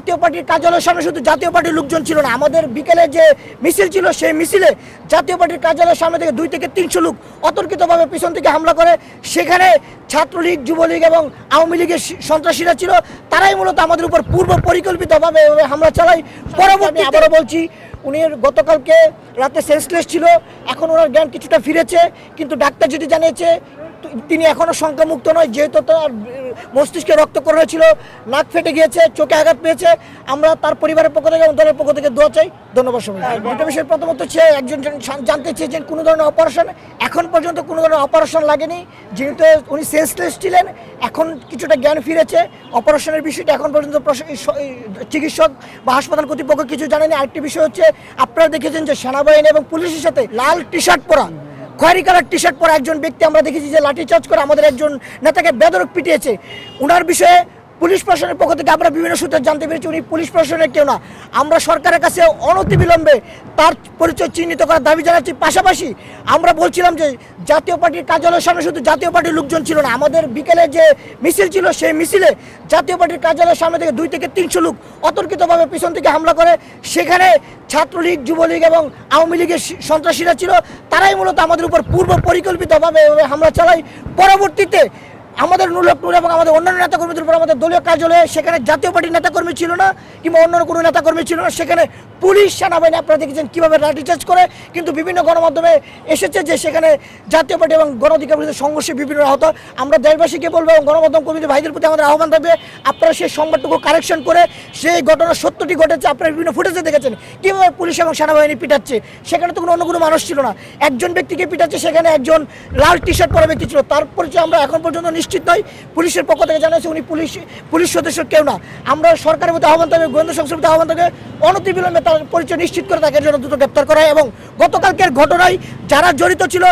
জাতীয় পার্টির কার্যালয়ের সামনে শুধু জাতীয় পার্টির লোকজন ছিল না, আমাদের বিকেলে যে মিছিল ছিল সেই মিছিলে জাতীয় পার্টির কার্যালয়ের সামনে থেকে 2 থেকে 300 লোক অতর্কিতভাবে পিছন থেকে হামলা করে। সেখানে ছাত্রলীগ, যুবলীগ এবং আওয়ামী লীগের সন্ত্রাসীরা ছিল, তারাই মূলত আমাদের উপর পূর্ব পরিকল্পিতভাবে হামলা চালায়। পরবর্তী আবারও বলছি, উনি গতকালকে রাতে সেন্সলেস ছিল, এখন ওনার জ্ঞান কিছুটা ফিরেছে, কিন্তু ডাক্তার যেটি জানিয়েছে তিনি এখনও সংক্রমুক্ত নয়, যেহেতু তার মস্তিষ্কে রক্তক্ষরণ হয়েছিল, নাক ফেটে গিয়েছে, চোখে আঘাত পেয়েছে। আমরা তার পরিবারের পক্ষ থেকে এবং দলের পক্ষ থেকে দোয়া চাই। ধন্যবাদ সবাই। দুটো বিষয়, প্রথমত হচ্ছে একজন জানতে চেয়েছেন কোনো ধরনের অপারেশন, এখন পর্যন্ত কোনো ধরনের অপারেশন লাগেনি, যেহেতু উনি সেন্সলেস ছিলেন, এখন কিছুটা জ্ঞান ফিরেছে। অপারেশনের বিষয়টা এখন পর্যন্ত চিকিৎসক বা হাসপাতাল কর্তৃপক্ষ কিছু জানেনি। আরেকটি বিষয় হচ্ছে, আপনারা দেখেছেন যে সেনাবাহিনী এবং পুলিশের সাথে লাল টি শার্ট পরা, খয়েরি কালার টি শার্ট পরা একজন ব্যক্তি আমরা দেখেছি যে লাঠিচার্জ করে আমাদের একজন নেতাকে বেধড়ক পিটিয়েছে। ওনার বিষয়ে পুলিশ প্রশাসনের পক্ষ থেকে আমরা বিভিন্ন সূত্রে জানতে পেরেছি উনি পুলিশ প্রশাসনের কেউ না। আমরা সরকারের কাছে অনতিবিলম্বে তার পরিচয় চিহ্নিত করার দাবি জানাচ্ছি। পাশাপাশি আমরা বলছিলাম যে জাতীয় পার্টির কার্যালয়ের সামনে শুধু জাতীয় পার্টির লোকজন ছিল না, আমাদের বিকেলে যে মিছিল ছিল সেই মিছিলে জাতীয় পার্টির কার্যালয়ের সামনে থেকে 2 থেকে 300 লোক অতর্কিতভাবে পিছন থেকে হামলা করে। সেখানে ছাত্রলীগ, যুবলীগ এবং আওয়ামী লীগের সন্ত্রাসীরা ছিল, তারাই মূলত আমাদের উপর পূর্ব পরিকল্পিতভাবে হামলা চালায়। পরবর্তীতে আমাদের নূর এবং আমাদের অন্যান্য নেতাকর্মীদের উপর আমাদের দলীয় কার্যালয়ে সেখানে জাতীয় পার্টির নেতাকর্মী ছিল না কিংবা অন্যান্য কোনো নেতাকর্মী ছিল না, সেখানে পুলিশ, সেনাবাহিনী আপনারা দেখেছেন কীভাবে লাঠিচার্জ করে। কিন্তু বিভিন্ন গণমাধ্যমে এসেছে যে সেখানে জাতীয় পার্টি এবং গণ অধিকার বিরোধী সংঘর্ষে বিভিন্ন আহত। আমরা দেশবাসীকে বলবো এবং গণমাধ্যম কর্মীদের ভাইদের প্রতি আমাদের আহ্বান থাকবে, আপনারা সেই সংবাদটুকু কারেকশন করে সেই ঘটনার সত্যটি ঘটেছে, আপনারা বিভিন্ন ফুটেজে দেখেছেন কীভাবে পুলিশ এবং সেনাবাহিনী পিটাচ্ছে। সেখানে তো অন্য কোনো মানুষ ছিল না, একজন ব্যক্তিকে পিটাচ্ছে, সেখানে একজন লাল টি শার্ট পরা ব্যক্তি ছিল, তার পরিচয় আমরা এখন পর্যন্ত নিশ্চিত নয়। পুলিশের পক্ষ থেকে জানাচ্ছে উনি পুলিশ সদস্য কেউ না। আমরা সরকারের মধ্যে আহ্বান থাকবে, গোয়েন্দা সংস্থার মধ্যে আহ্বান থাকবে, অনতিবিলম্বে তার পরিচয় নিশ্চিত করে তাকে জন্য দ্রুত গ্রেপ্তার করা। এবং গতকালকের ঘটনায় যারা জড়িত ছিল,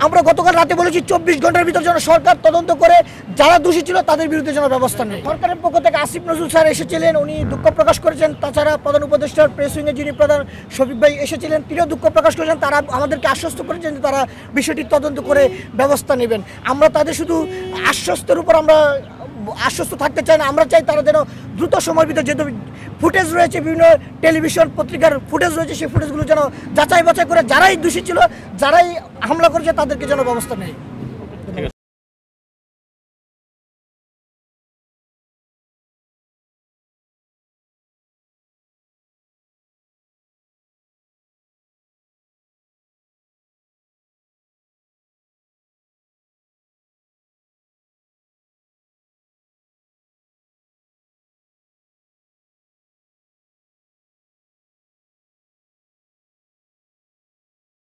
আমরা গতকাল রাতে বলেছি 24 ঘন্টার ভিতর যেন সরকার তদন্ত করে যারা দোষী ছিল তাদের বিরুদ্ধে যেন ব্যবস্থা নেয়। সরকারের পক্ষ থেকে আসিফ নজরুল স্যার এসেছিলেন, উনি দুঃখ প্রকাশ করেছেন। তাছাড়া প্রধান উপদেষ্টার প্রেস উইংয়ের যিনি প্রধান শফিক ভাই এসেছিলেন, তিনিও দুঃখ প্রকাশ করেছেন। তারা আমাদেরকে আশ্বস্ত করেছেন যে তারা বিষয়টি তদন্ত করে ব্যবস্থা নেবেন। আমরা তাদের শুধু আশ্বস্তের উপর আমরা আশ্বস্ত থাকতে চাই না, আমরা চাই তারা যেন দ্রুত সময়ের ভিতরে, যেহেতু ফুটেজ রয়েছে, বিভিন্ন টেলিভিশন পত্রিকার ফুটেজ রয়েছে, সেই ফুটেজগুলো যেন যাচাই বাছাই করে যারাই দোষী ছিল, যারাই হামলা করেছে তাদেরকে যেন ব্যবস্থা নেয়।